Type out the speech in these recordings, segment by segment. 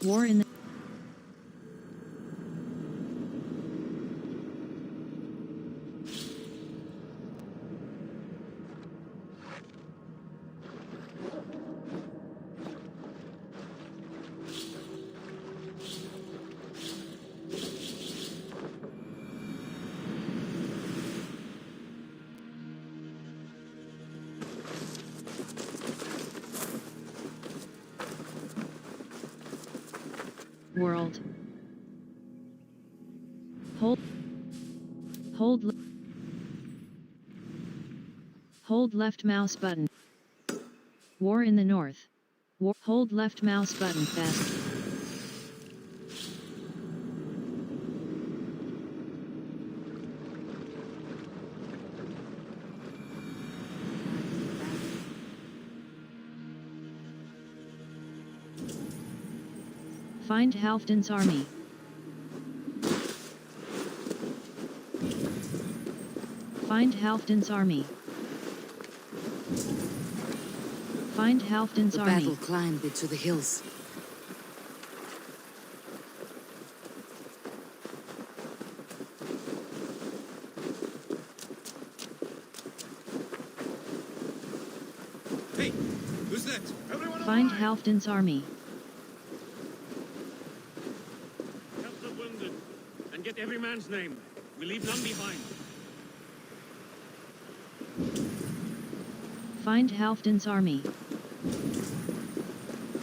War in the world. Hold left mouse button. War in the north. Hold left mouse button fast. Find Halfdan's army. Find Halfdan's army. Find Halfdan's army. The battle climbed into the hills. Hey, who's that? Everyone Find Halfdan's army. Help the wounded, and get every man's name. We leave none behind. Find Halfdan's army.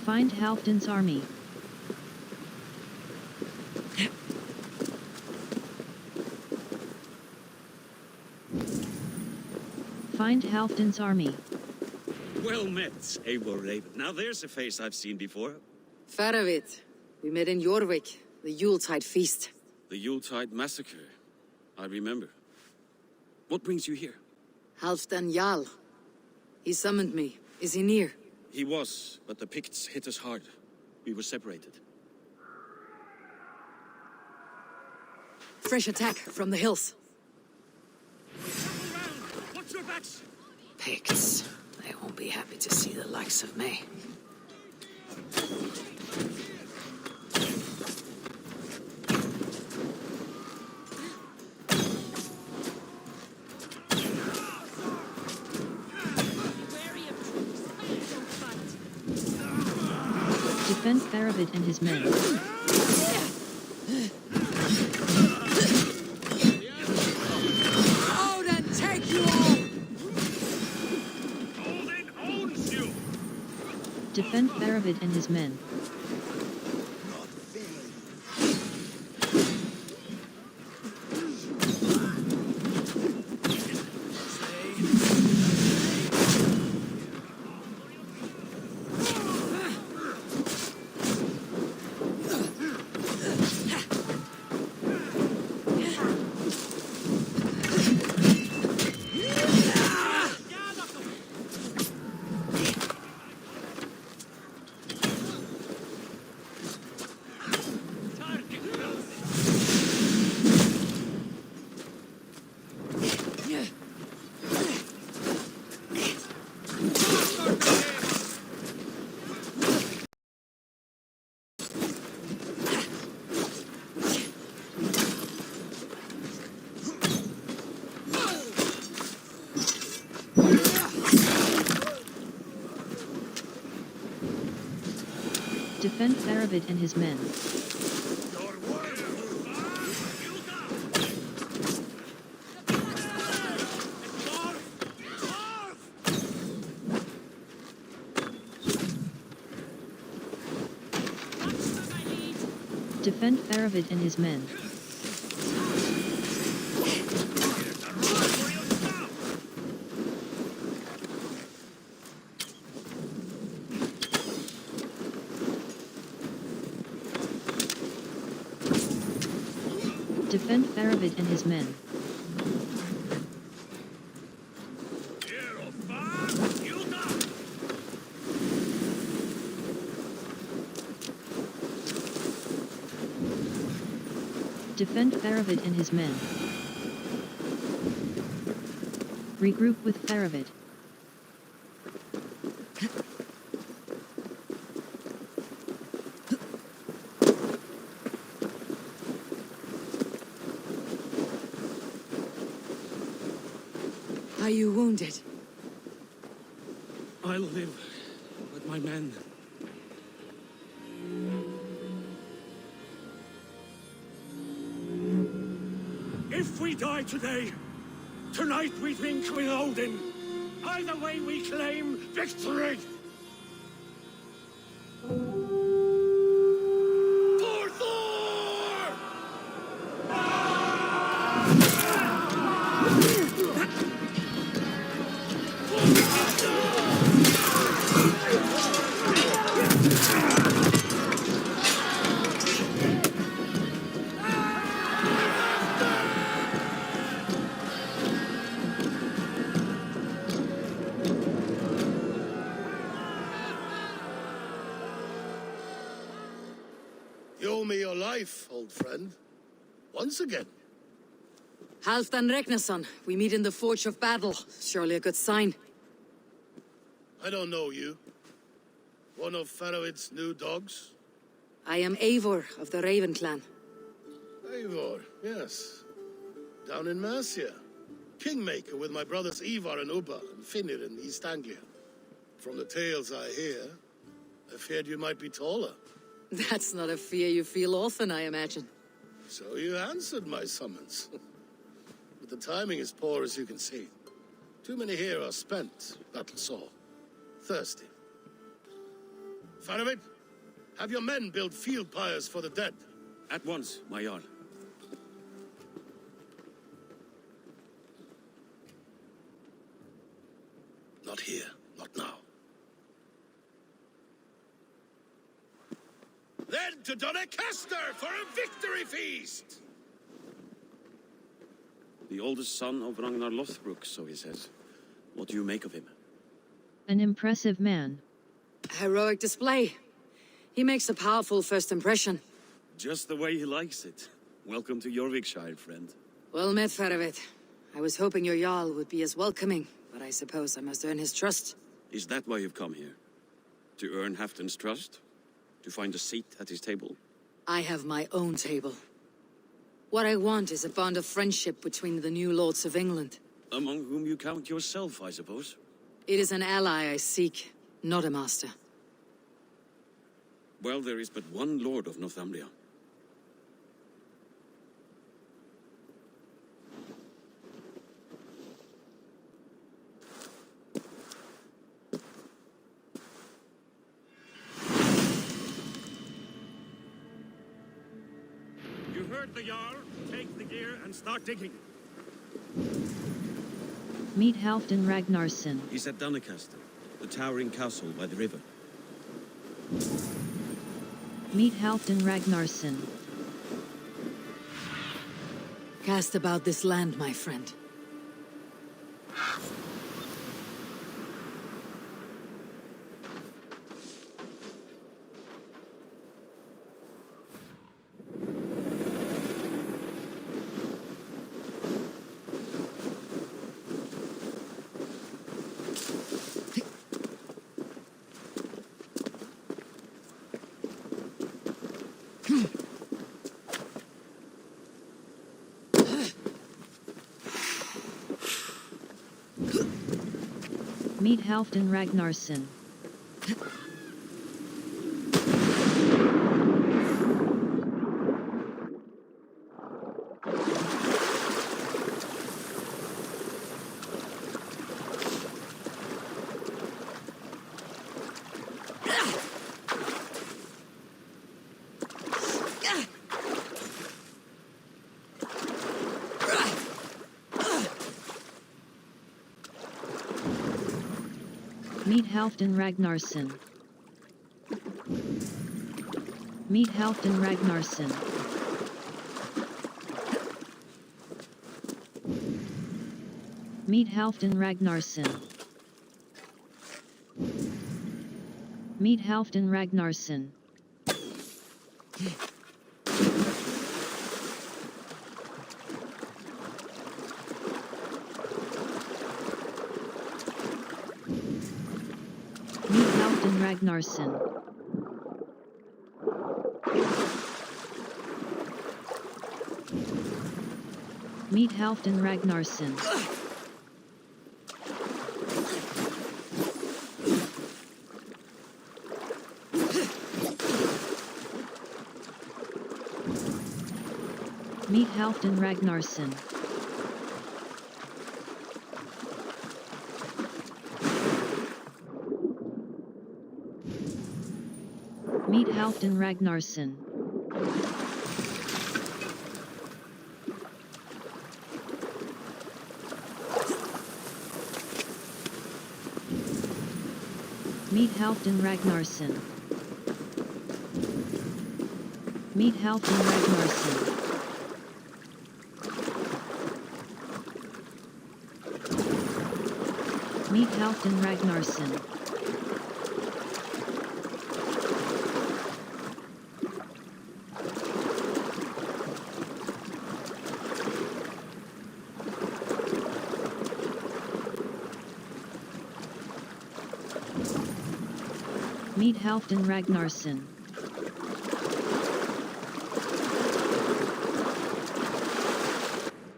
Find Halfdan's army. Find Halfdan's army. Well met, Eivor Raven. Now there's a face I've seen before. Farvid. We met in Jorvik, the Yuletide feast. The Yuletide massacre. I remember. What brings you here? Halfdan Jarl. He summoned me. Is he near? He was, but the Picts hit us hard. We were separated. Fresh attack from the hills. Circle round! Watch your backs! Picts. They won't be happy to see the likes of me. Defend Farvid and his men. Odin, take you all! Odin owns you! Defend Farvid and his men. Defend Farvid and his men. Defend Farvid and his men. Defend Farvid and his men. Defend Farvid and his men. Regroup with Farvid. Are you wounded? I'll live with my men. If we die today, tonight we drink with Odin. Either way we claim victory! For Thor! You owe me your life, old friend. Once again. Halfdan Ragnarsson, we meet in the Forge of Battle. Surely a good sign. I don't know you. One of Farvid's new dogs? I am Eivor of the Raven clan. Eivor, yes. Down in Mercia. Kingmaker with my brothers Ivar and Ubba and Finnir in East Anglia. From the tales I hear, I feared you might be taller. That's not a fear you feel often, I imagine. So you answered my summons. But the timing is poor, as you can see. Too many here are spent, battle-sore, thirsty. Farvid, have your men build field pyres for the dead. At once, my Jarl. Not here, not now. Then to Donecaestre for a victory feast! The oldest son of Ragnar Lothbrok, so he says. What do you make of him? An impressive man. Heroic display. He makes a powerful first impression. Just the way he likes it. Welcome to Jorvikshire, friend. Well met, Farvid. I was hoping your Jarl would be as welcoming, but I suppose I must earn his trust. Is that why you've come here? To earn Halfdan's trust? To find a seat at his table? I have my own table. What I want is a bond of friendship between the new lords of England. Among whom you count yourself, I suppose? It is an ally I seek, not a master. Well, there is but one lord of Northumbria. You heard the Jarl. Take the gear and start digging. Meet Halfdan Ragnarsson. He's at Donecaestre, the towering castle by the river. Meet Halfdan Ragnarsson. Cast about this land, my friend. Meet Halfdan Ragnarsson. Meet Halfdan Ragnarsson. Meet Halfdan Ragnarsson. Meet Halfdan Ragnarsson. Meet Halfdan Ragnarsson. Meet Halfdan Ragnarsson. Meet Halfdan Ragnarsson. Meet Halfdan Ragnarsson. Meet Halfdan Ragnarsson. Meet Halfdan Ragnarsson. Meet Halfdan Ragnarsson. Meet Halfdan Ragnarsson. Meet Halfdan Ragnarsson.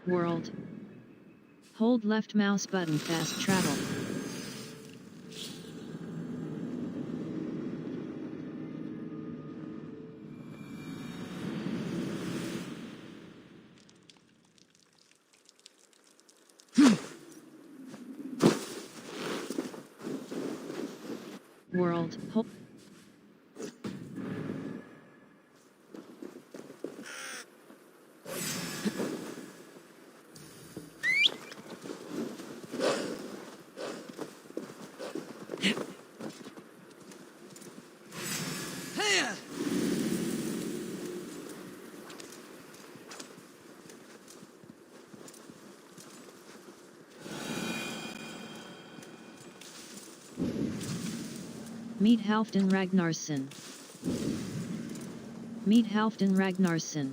World. Hold left mouse button fast travel. World. Hold. Meet Halfdan Ragnarsson. Meet Halfdan Ragnarsson.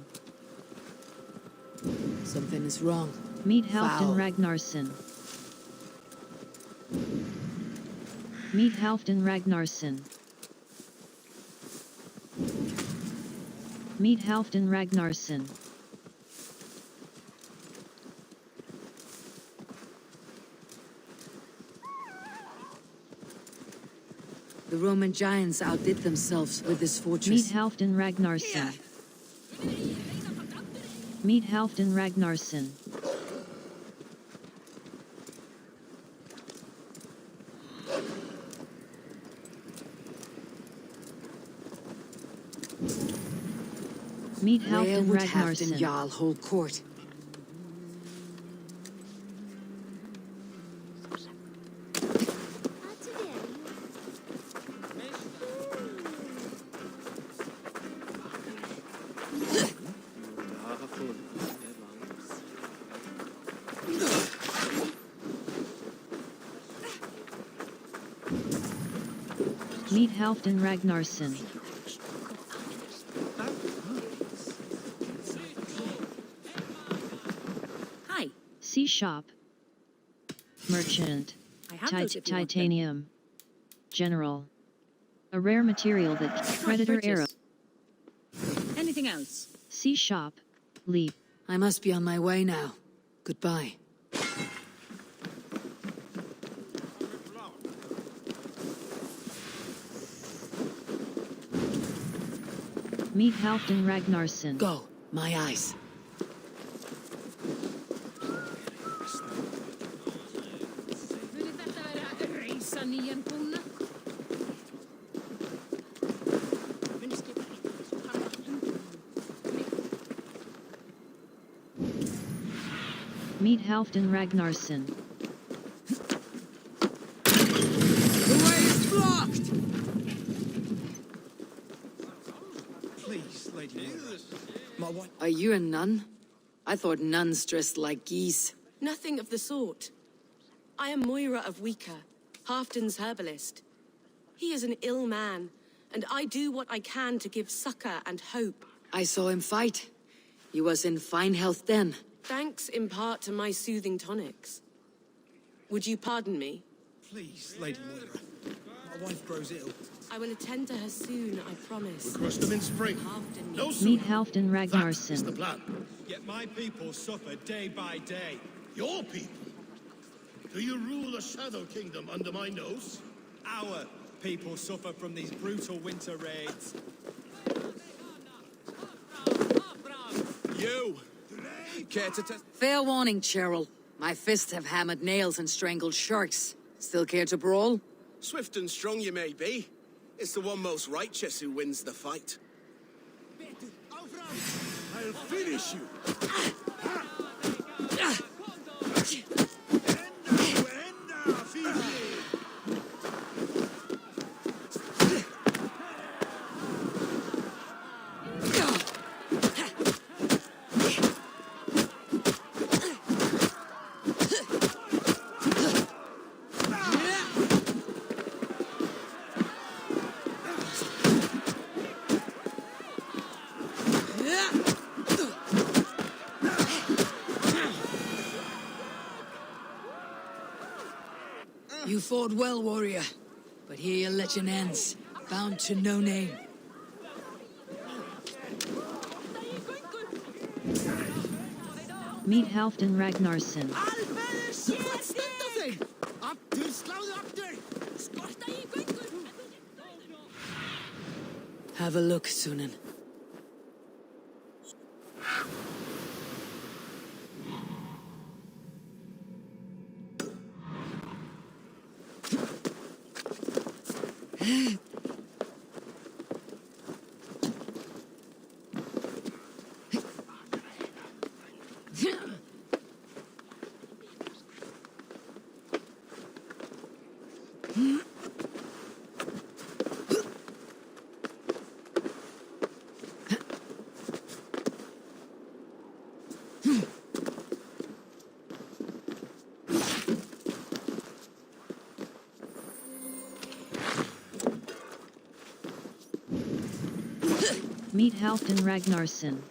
Something is wrong. Meet Halfdan Foul. Ragnarsson. Meet Halfdan Ragnarsson. Meet Halfdan Ragnarsson. The Roman giants outdid themselves with this Meet fortress. Halfdan Ragnarsson. Meet Halfdan Ragnarsson. Meet Where Halfdan would Halfdan Ragnarsson. Jarl hold court? Meet Halfdan Ragnarsson. Hi. C shop. Merchant. I have those if you want them. Titanium. General. A rare material that Predator arrow. Anything else? C shop. Leap. I must be on my way now. Goodbye. Meet Halfdan Ragnarsson. Go, my eyes. Meet Halfdan Ragnarsson. The way is blocked! Please, Lady Moira. My wife. Are you a nun? I thought nuns dressed like geese. Nothing of the sort. I am Moira of Wicca, Halfdan's herbalist. He is an ill man, and I do what I can to give succor and hope. I saw him fight. He was in fine health then. Thanks in part to my soothing tonics. Would you pardon me? Please, Lady Moira. My wife grows ill. I will attend to her soon, I promise. Crush them in spring. Halfdan No needs- sooner. Meet Halfdan That is the Ragnarsson. plan. Yet my people suffer day by day. Your people? Do you rule a shadow kingdom under my nose? Our people suffer from these brutal winter raids. You Care to test? Fair warning, Cheryl. My fists have hammered nails and strangled sharks. Still care to brawl? Swift and strong you may be. It's the one most righteous who wins the fight. I'll finish you! You fought well, warrior. But here your legend ends, bound to no name. Meet Halfdan Ragnarsson. Have a look, Sunan. Meet Halfdan Ragnarsson.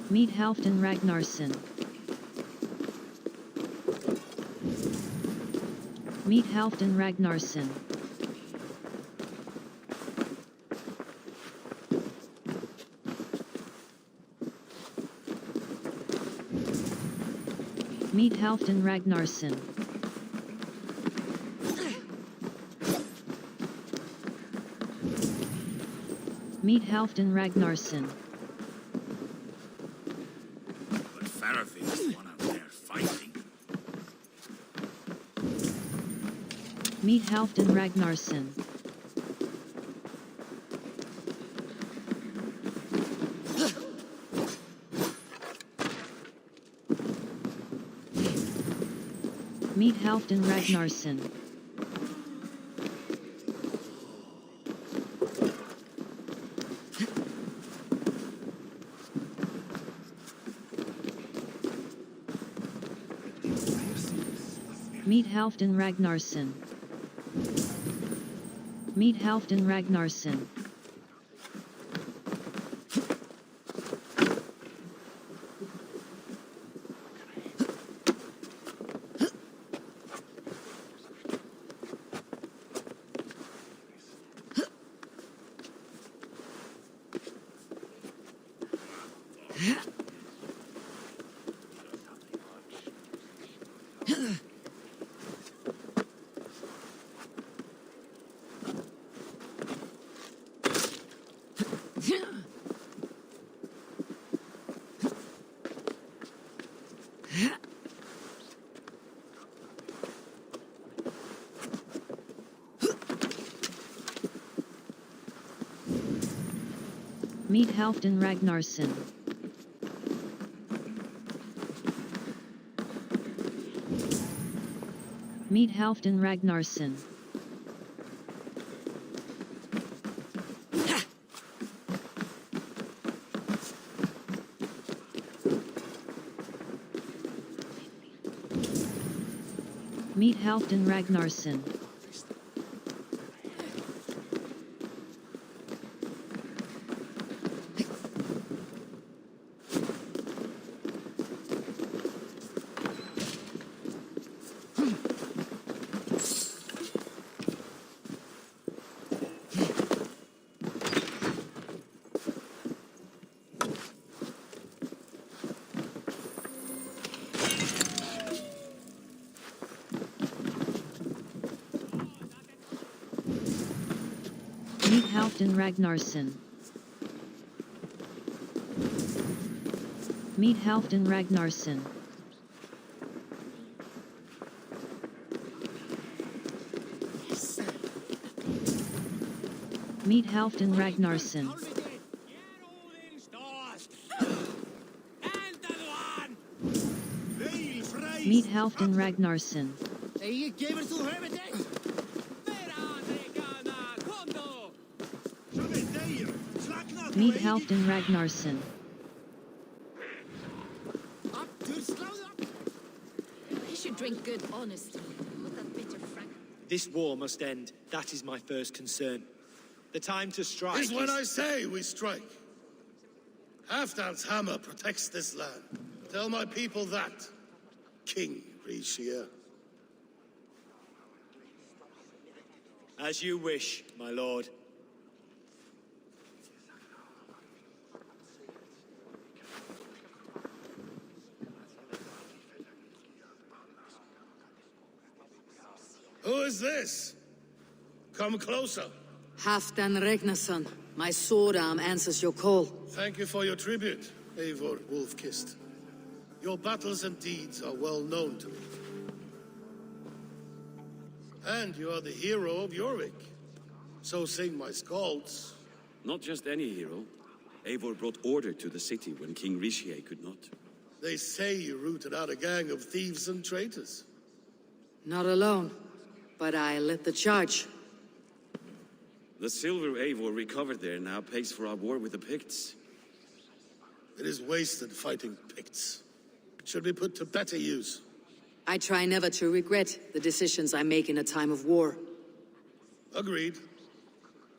Meet Halfdan Ragnarsson. Meet Halfdan Ragnarsson. Meet Halfdan Ragnarsson. Meet Halfdan Ragnarsson. But Farvid one out there fighting. Meet Halfdan Ragnarsson. Meet Halfdan Ragnarsson. Meet Halfdan Ragnarsson. Meet Halfdan Ragnarsson. Meet Halfdan Ragnarsson. Meet Halfdan Ragnarsson. Meet Halfdan Ragnarsson. Meet Halfdan Ragnarsson. Meet Halfdan Ragnarsson. Meet Halfdan Ragnarsson. Meet Halfdan Ragnarsson. Meet Halfdan Ragnarsson. He should drink good honesty. With that bitter frank. This war must end. That is my first concern. The time to strike Is when I say we strike. Halfdan's hammer protects this land. Tell my people that, King Rishia. As you wish, my lord. Who is this? Come closer. Halfdan Ragnarsson, my sword arm answers your call. Thank you for your tribute, Eivor Wolf-Kissed. Your battles and deeds are well known to me. And you are the hero of Jorvik. So sing my skalds. Not just any hero. Eivor brought order to the city when King Rishie could not. They say you rooted out a gang of thieves and traitors. Not alone, but I led the charge. The silver Eivor recovered there now pays for our war with the Picts. It is wasted fighting Picts. It should be put to better use. I try never to regret the decisions I make in a time of war. Agreed.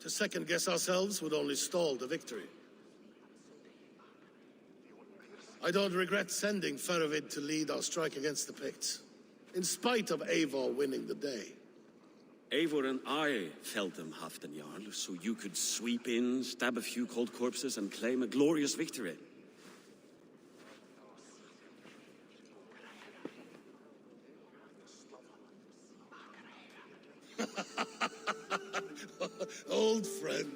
To second-guess ourselves would only stall the victory. I don't regret sending Farvid to lead our strike against the Picts, in spite of Eivor winning the day. Eivor and I felled them, Halfdan Jarl, so you could sweep in, stab a few cold corpses, and claim a glorious victory. Old friend,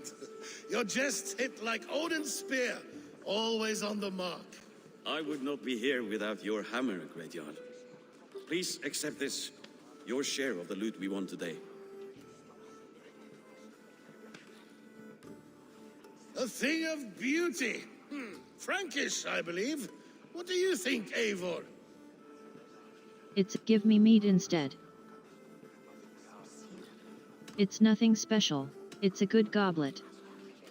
your jests hit like Odin's spear, always on the mark. I would not be here without your hammer, Great Jarl. Please accept this, your share of the loot we won today. A thing of beauty. Frankish, I believe. What do you think, Eivor? It's give me meat instead. It's nothing special. It's a good goblet.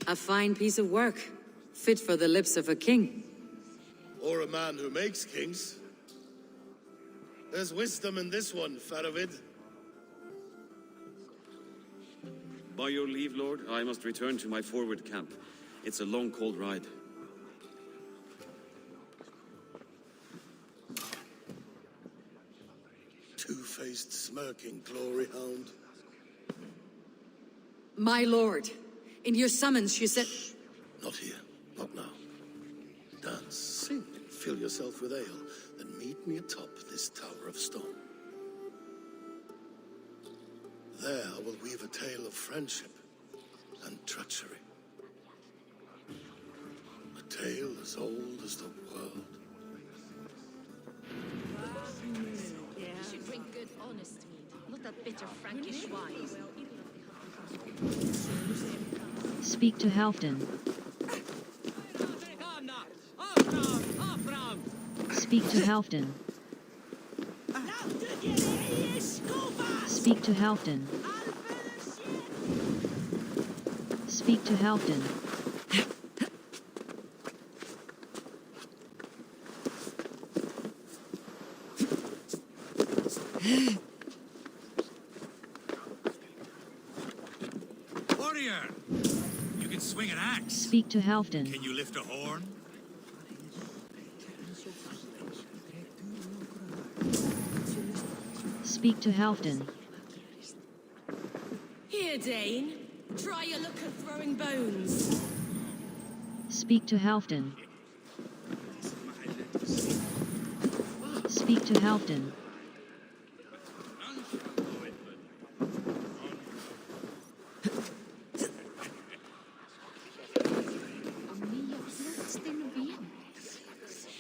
A fine piece of work, fit for the lips of a king. Or a man who makes kings. There's wisdom in this one, Farvid. By your leave, Lord, I must return to my forward camp. It's a long, cold ride. Two-faced, smirking glory hound. My lord, in your summons you said... Shh. Not here. Not now. Dance, sing, and fill yourself with ale. Then meet me atop this tower of stone. There I will weave a tale of friendship and treachery. A tale as old as the world. You should drink good honest mead, not that bitter Frankish wine. Speak to Halfdan. Speak to Halfdan. Speak to Halfdan. Speak to Halfdan. Warrior! You can swing an axe. Speak to Halfdan. Can you lift a horn? Speak to Halfdan. Here, Dane. Try your luck at throwing bones. Speak to Halfdan. Speak to Halfdan.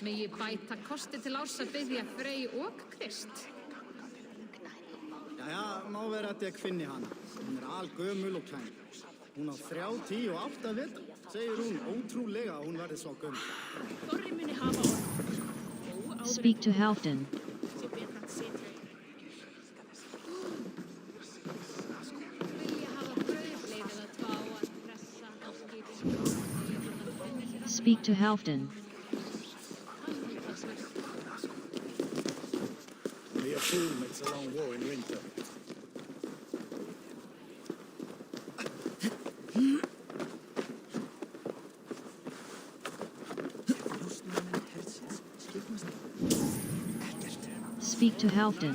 Megi bæta kosti til árs að biðja Frey og Krist. Jæja, má vera að ég finni hana. Hún algömul og kæn. Hún á 30 og 8 vetra. Segir hún ótrúlega að hún verði svo gömul. Þorri muni hafa orð. Speak to Halfdan. Speak to Halfdan. Only a fool makes a long war in winter. Speak to Halfdan.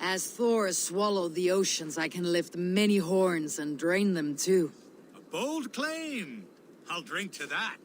As Thor has swallowed the oceans, I can lift many horns and drain them too. A bold claim. I'll drink to that.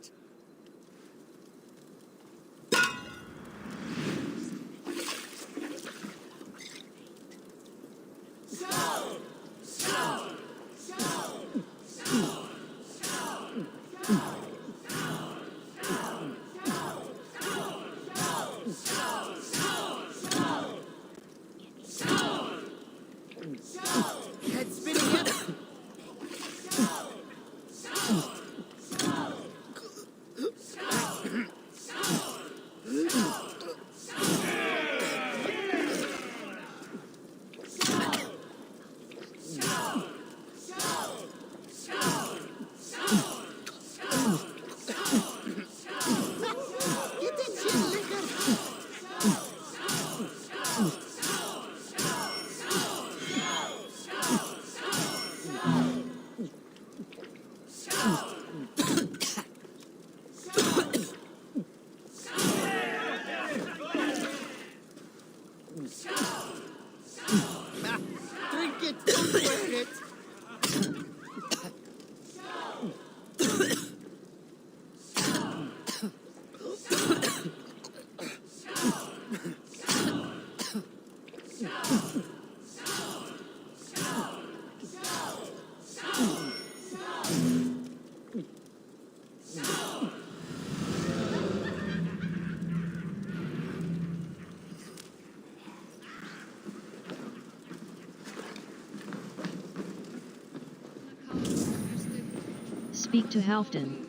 Speak to Halfdan.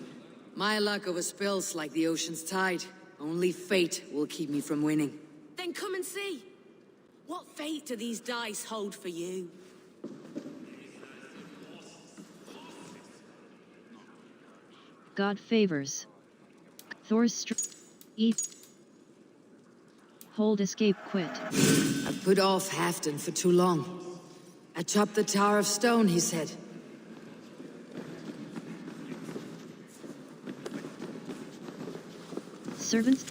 My luck over spills like the ocean's tide. Only fate will keep me from winning. Then come and see. What fate do these dice hold for you? God favors. Thor's Hold escape quit. I've put off Halfdan for too long. Atop the Tower of Stone, he said. Servants.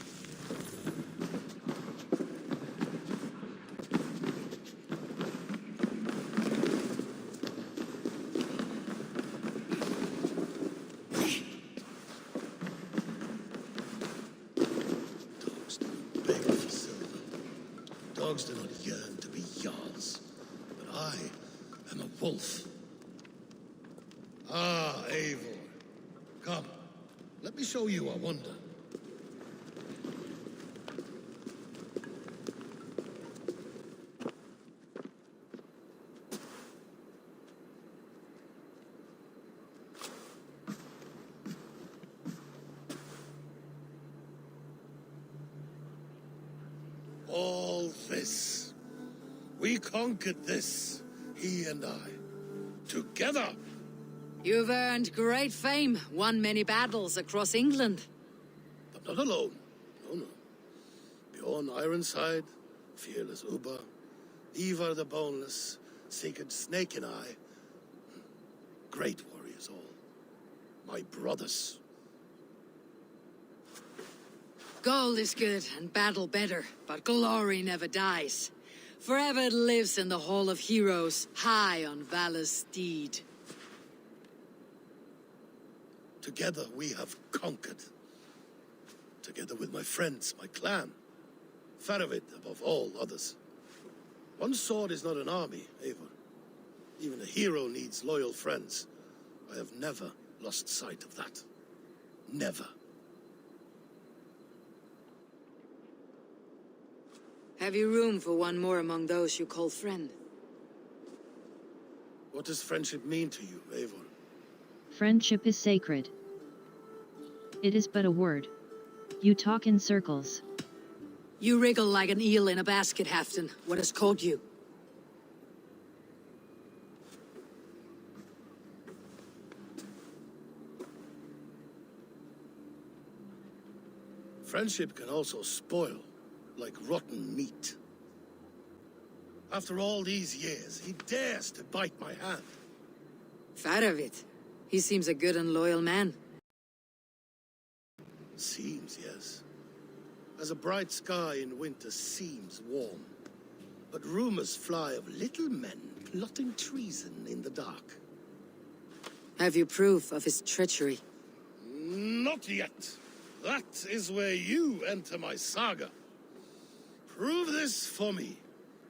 Dogs do not yearn to be Jarls, but I am a wolf. Ah, Eivor. Come, let me show you a wonder. All this. We conquered this, he and I. Together! You've earned great fame, won many battles across England. But not alone. No, no. Bjorn Ironside, fearless Uber, Ivar the Boneless, Sigurd Snake and I. Great warriors all. My brothers. Gold is good and battle better, but glory never dies. Forever lives in the Hall of Heroes, high on Valor's steed. Together we have conquered. Together with my friends, my clan. Farvid above all others. One sword is not an army, Eivor. Even a hero needs loyal friends. I have never lost sight of that. Never. Have you room for one more among those you call friend? What does friendship mean to you, Eivor? Friendship is sacred. It is but a word. You talk in circles. You wriggle like an eel in a basket, Halfdan. What has caught you? Friendship can also spoil, like rotten meat. After all these years, he dares to bite my hand. Farvid. He seems a good and loyal man. Seems, yes. As a bright sky in winter seems warm. But rumors fly of little men plotting treason in the dark. Have you proof of his treachery? Not yet. That is where you enter my saga. Prove this for me.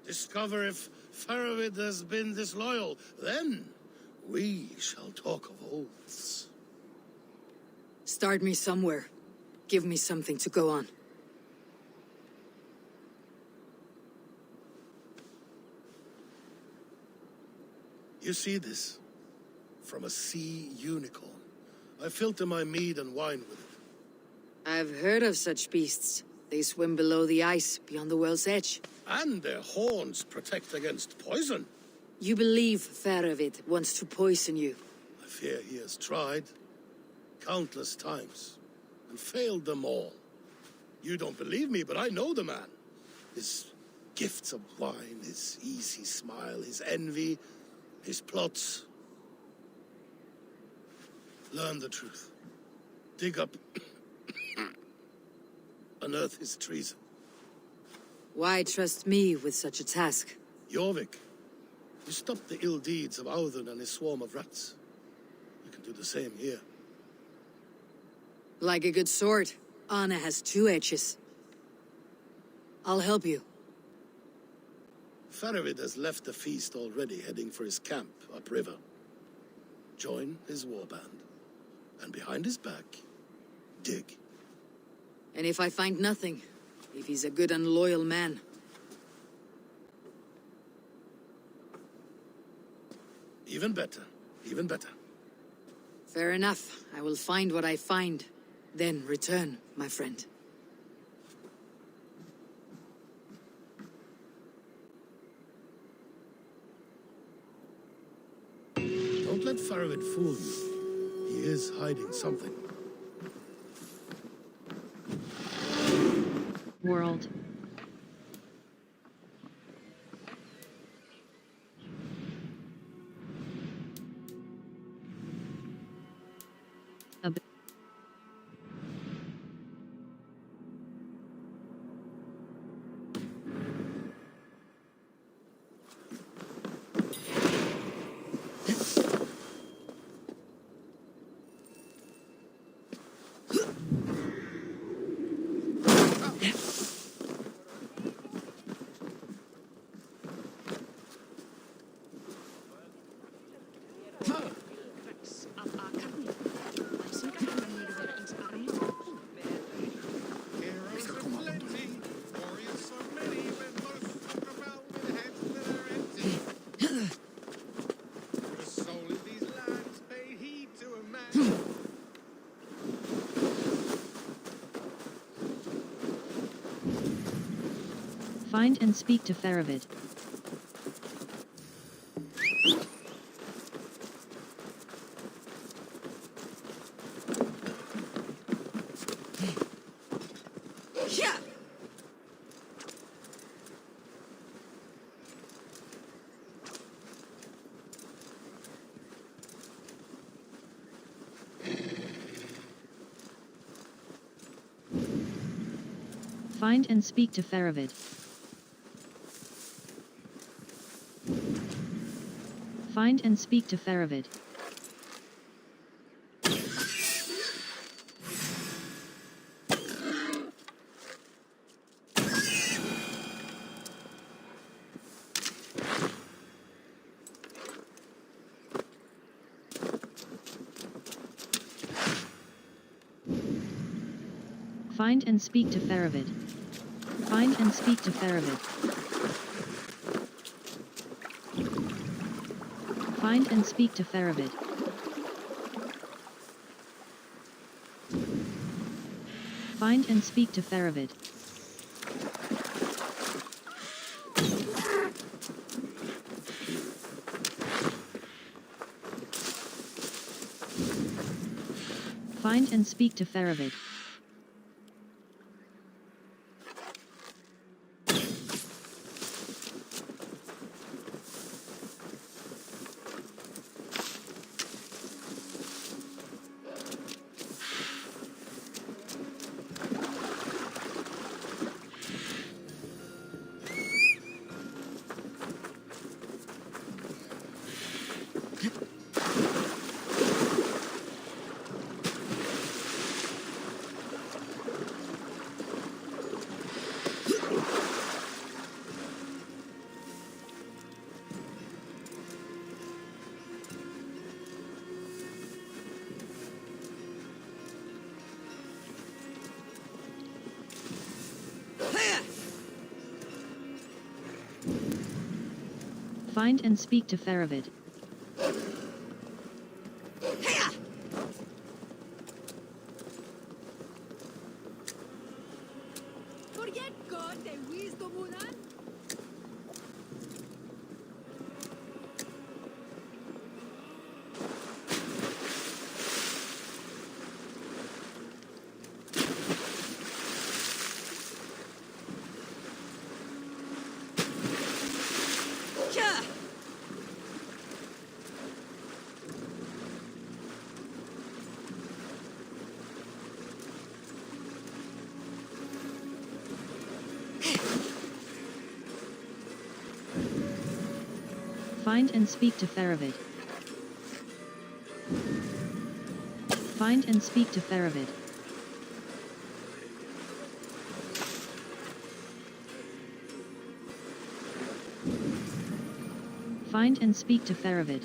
Discover if Farvid has been disloyal. Then we shall talk of oaths. Start me somewhere. Give me something to go on. You see this? From a sea unicorn. I filter my mead and wine with it. I've heard of such beasts. They swim below the ice, beyond the world's edge. And their horns protect against poison. You believe Farvid wants to poison you? I fear he has tried. Countless times. And failed them all. You don't believe me, but I know the man. His gifts of wine, his easy smile, his envy, his plots. Learn the truth. Dig up... unearth his treason. Why trust me with such a task? Jorvik, you stopped the ill deeds of Audun and his swarm of rats. You can do the same here. Like a good sword, Anna has two edges. I'll help you. Farvid has left the feast already, heading for his camp upriver. Join his warband. And behind his back, dig. And if I find nothing, if he's a good and loyal man? Even better, even better. Fair enough. I will find what I find. Then return, my friend. Don't let Farvid fool you. He is hiding something. World. Find and speak to Farvid. Find and speak to Farvid. Find and speak to Farvid. Find and speak to Farvid. Find and speak to Farvid. Find and speak to Farvid. Find and speak to Farvid. Find and speak to Farvid. Find and speak to Farvid. Forget God and wisdom, Unan. Find and speak to Farvid. Find and speak to Farvid. Find and speak to Farvid.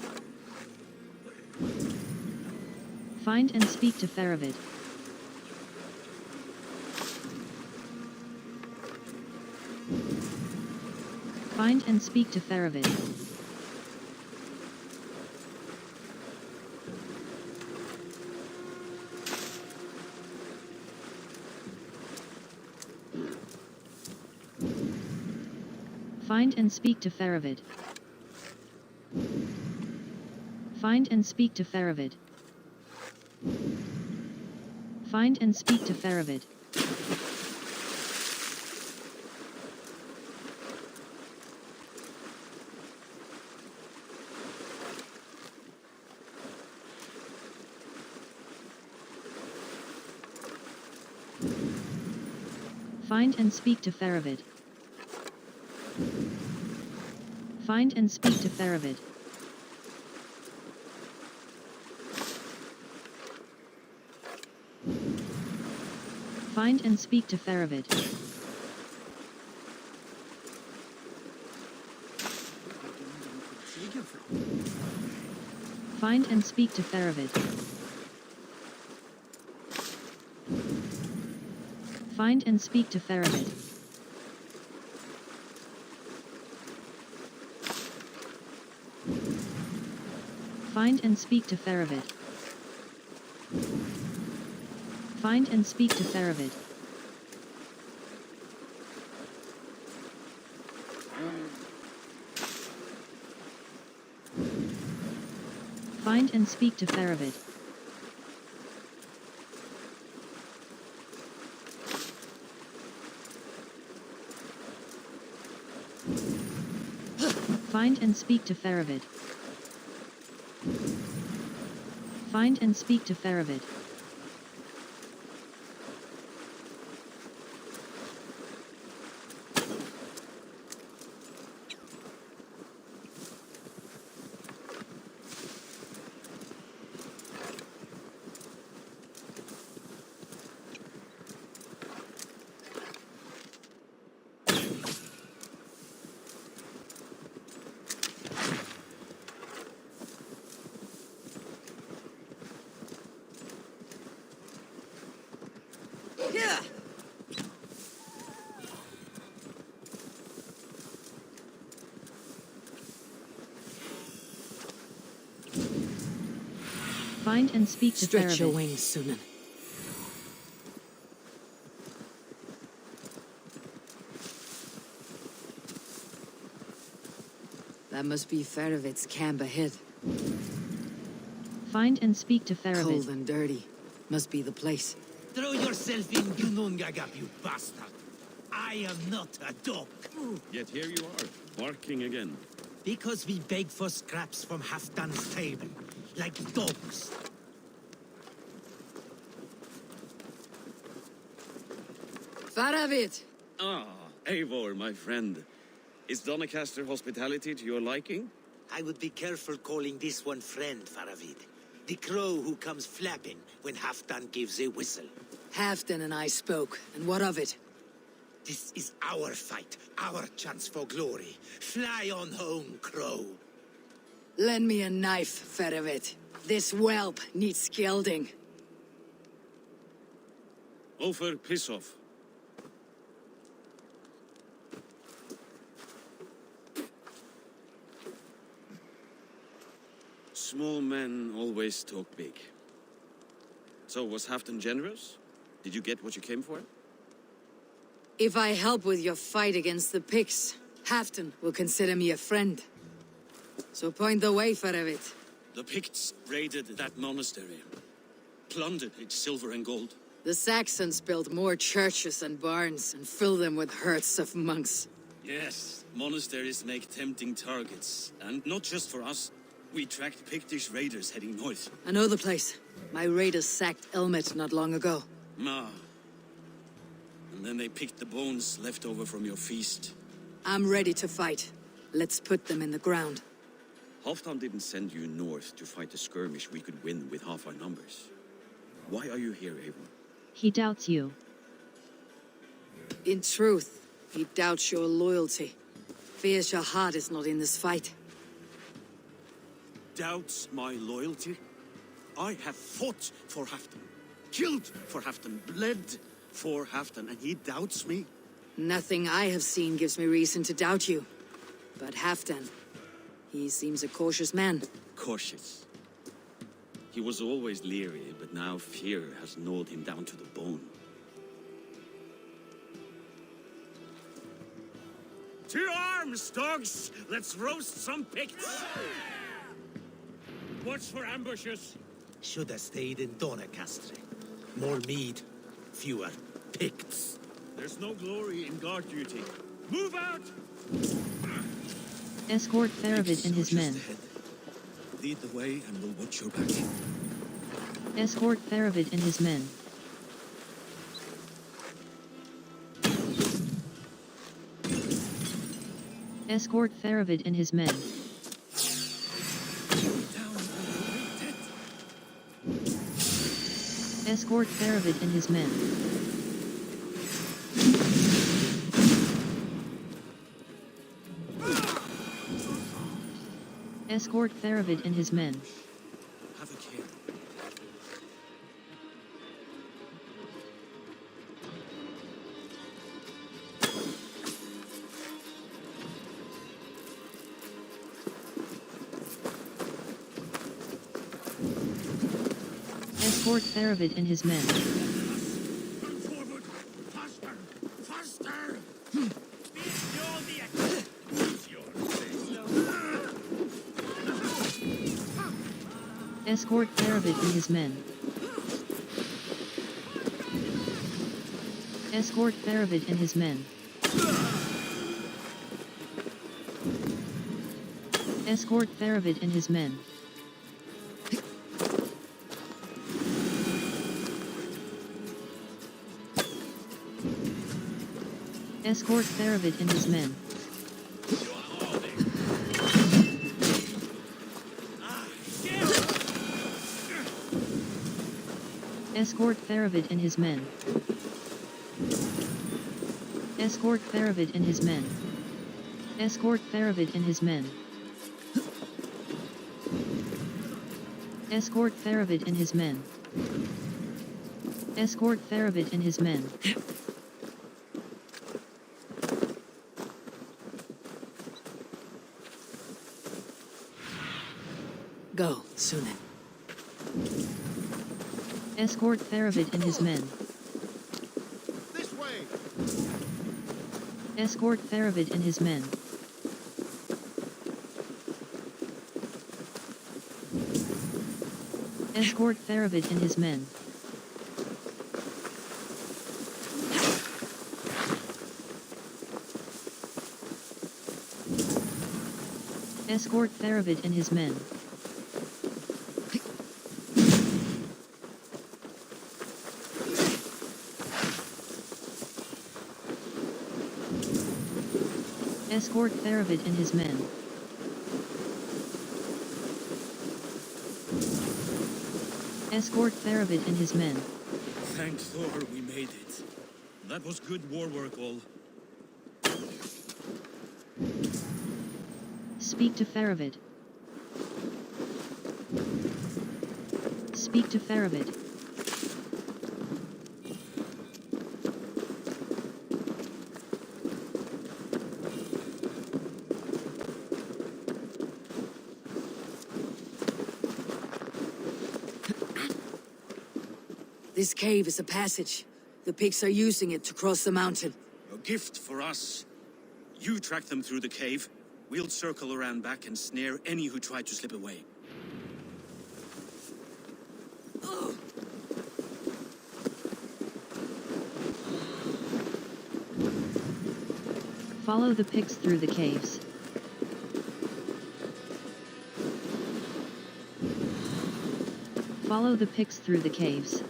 Find and speak to Farvid. Find and speak to Farvid. Find and speak to Farvid. Find and speak to Farvid. Find and speak to Farvid. Find and speak to Farvid. Find and speak to Farvid. Find and speak to Farvid. Find and speak to Farvid. Find and speak to Farvid. Find and speak to Farvid. Find and speak to Farvid. Find and speak to Farvid. Find and speak to Farvid. Find and speak to Farvid. Yeah. Find and speak to Stretch your Farvid. wings, Sunan. That must be Farvid's camp ahead. Find and speak to Farvid. Cold and dirty. Must be the place. Throw yourself in Gunungagap, you bastard. I am not a dog. Yet here you are, barking again. Because we beg for scraps from Halfdan's table, like dogs. Farvid! Ah, Eivor, my friend. Is Donecaestre hospitality to your liking? I would be careful calling this one friend, Farvid. The crow who comes flapping when Halfdan gives a whistle. Halfdan and I spoke, and what of it? This is our fight, our chance for glory. Fly on home, crow. Lend me a knife, Farvid. This whelp needs scalding. Ofer, piss off. Small men always talk big. So, was Halfdan generous? Did you get what you came for? If I help with your fight against the Picts, Halfdan will consider me a friend. So point the way, Farvid. The Picts raided that monastery, plundered its silver and gold. The Saxons built more churches and barns and filled them with herds of monks. Yes, monasteries make tempting targets. And not just for us. We tracked Pictish raiders heading north. I know the place. My raiders sacked Elmet not long ago. And then they picked the bones left over from your feast. I'm ready to fight. Let's put them in the ground. Halfdan didn't send you north to fight a skirmish we could win with half our numbers. Why are you here, Eivor? He doubts you. In truth, he doubts your loyalty. Fears your heart is not in this fight. Doubts my loyalty? I have fought for Halfdan, killed for Halfdan, bled for Halfdan, and he doubts me? Nothing I have seen gives me reason to doubt you. But Halfdan, he seems a cautious man. Cautious. He was always leery, but now fear has gnawed him down to the bone. To arms, dogs! Let's roast some Picts! Watch for ambushes. Should have stayed in Donecaestre. More mead, fewer Picts. There's no glory in guard duty. Move out! Escort Farvid and his men. Lead the way and we'll watch your back. Escort Farvid and his men. Escort Farvid and his men. Escort Farvid and his men. Escort Farvid and his men. Have a care. Escort Farvid and his men. Forward! Faster! Faster! You're the expert. It's yours. Escort Farvid and his men. Escort Farvid and his men. Escort Farvid and his men. Escort Farvid and his men. Escort Farvid and his men. Escort Farvid and his men. Escort Farvid and his men. Escort Farvid and his men. Escort Farvid and his men. Go, Sune. Escort Farvid and his men. This way! Escort Farvid and his men. Escort Farvid and his men. Escort Farvid and his men. Escort Farvid and his men. Escort Farvid and his men. Thank Thor we made it. That was good war work, all. Speak to Farvid. Speak to Farvid. This cave is a passage. The pigs are using it to cross the mountain. A gift for us. You track them through the cave. We'll circle around back and snare any who try to slip away. Follow the pigs through the caves. Follow the pigs through the caves.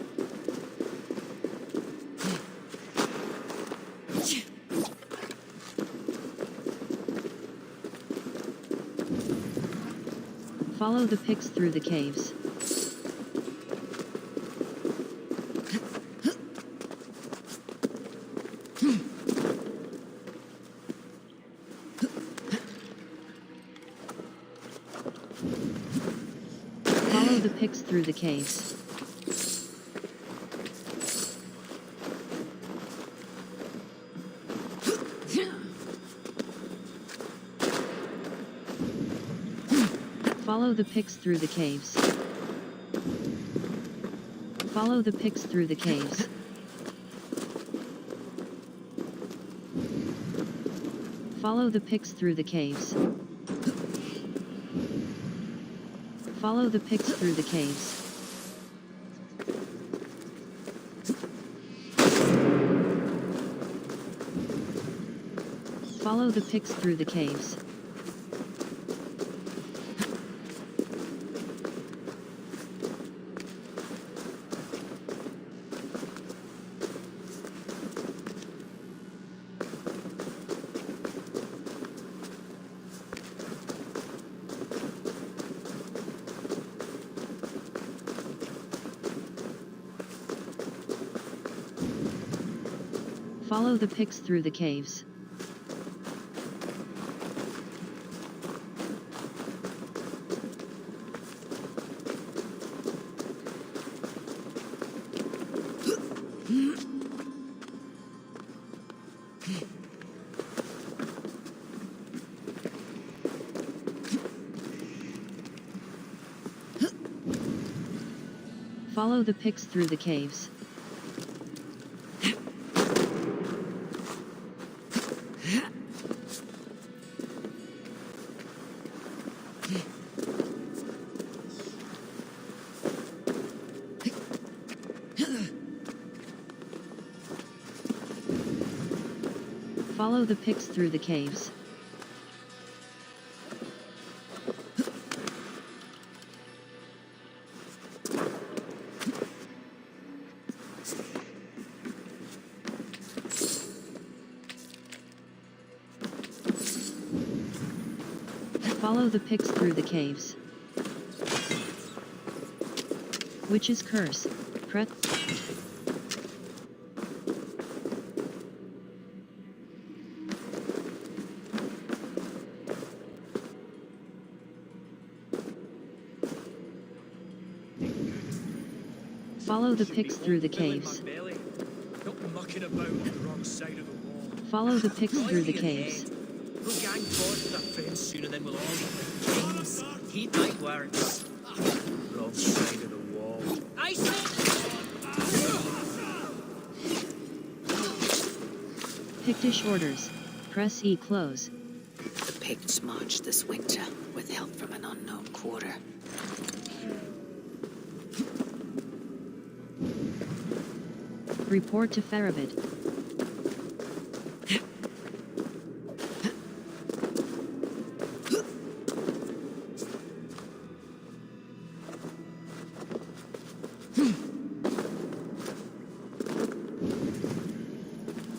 Follow the pigs through the caves. Follow the pigs through the caves. Follow the pigs through the caves. Follow the pigs through the caves. Follow the pigs through the caves. Follow the pigs through the caves. Follow the pigs through the caves. Follow the pigs through the caves. Follow the pigs through the caves. Follow the pigs through the caves. Follow the pigs through the caves. Witch's curse. Follow Follow the Picts through the caves. Not mucking about on the wrong side of the wall. Follow the Picts through the caves. We'll gang forward to that fence soon and then we'll all eat like kings. Heed my words. Wrong side of the wall. I say. Pictish orders. Press E close. The Picts marched this winter with help from an unknown quarter. Report to Farvid.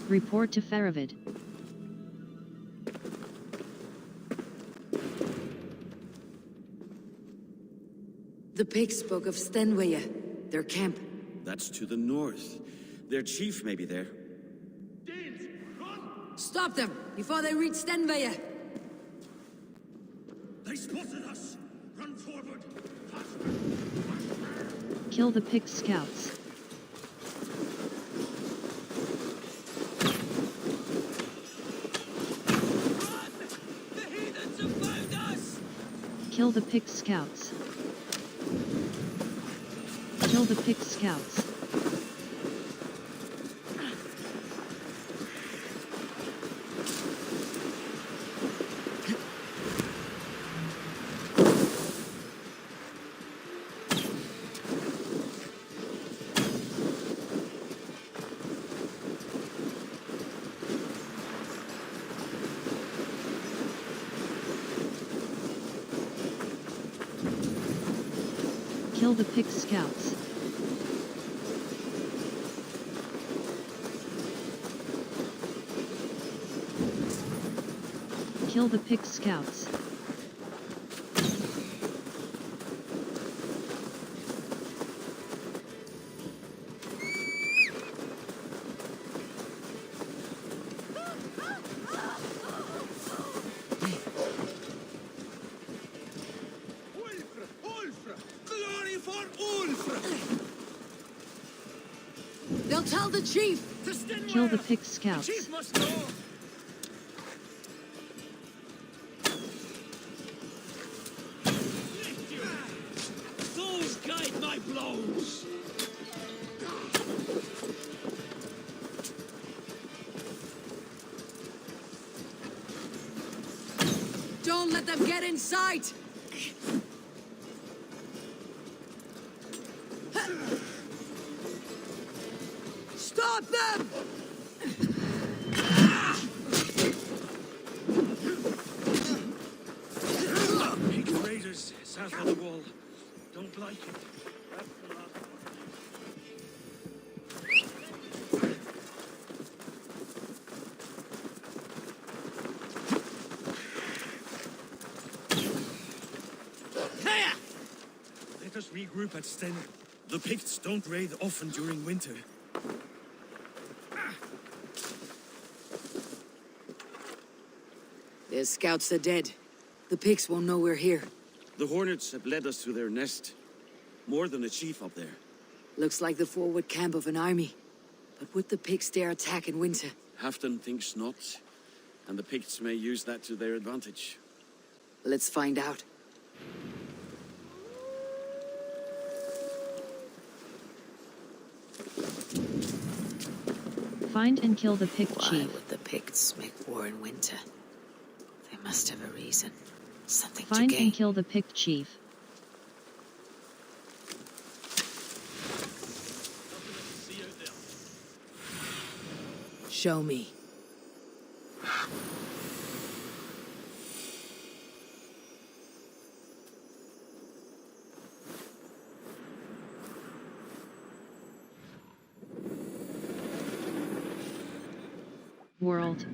Report to Farvid. The Picts spoke of Stenwaya, their camp. That's to the north. Their chief may be there. Stop them before they reach Stenwaya. They spotted us! Run forward! Kill the Pict scouts. The heathens have found us! Kill the Pict scouts. Kill the Pict scouts. Kill the Pict scouts. Kill the Pict scouts. Glory for Ulfr! They'll tell the chief! Kill the Pict scouts. The chief must know! Those guide my blows! Don't let them get inside! Stop them! Pict raiders south of the wall. Don't like it. That's the last one. Let us regroup at Sten. The Picts don't raid often during winter. Their scouts are dead. The Picts won't know we're here. The Hornets have led us to their nest. More than a chief up there. Looks like the forward camp of an army. But would the Picts dare attack in winter? Halfdan thinks not. And the Picts may use that to their advantage. Let's find out. Find and kill the Pict Why chief. would the Picts make war in winter? They must have a reason. Something Find to gain. and kill the Pict chief. Show me. World.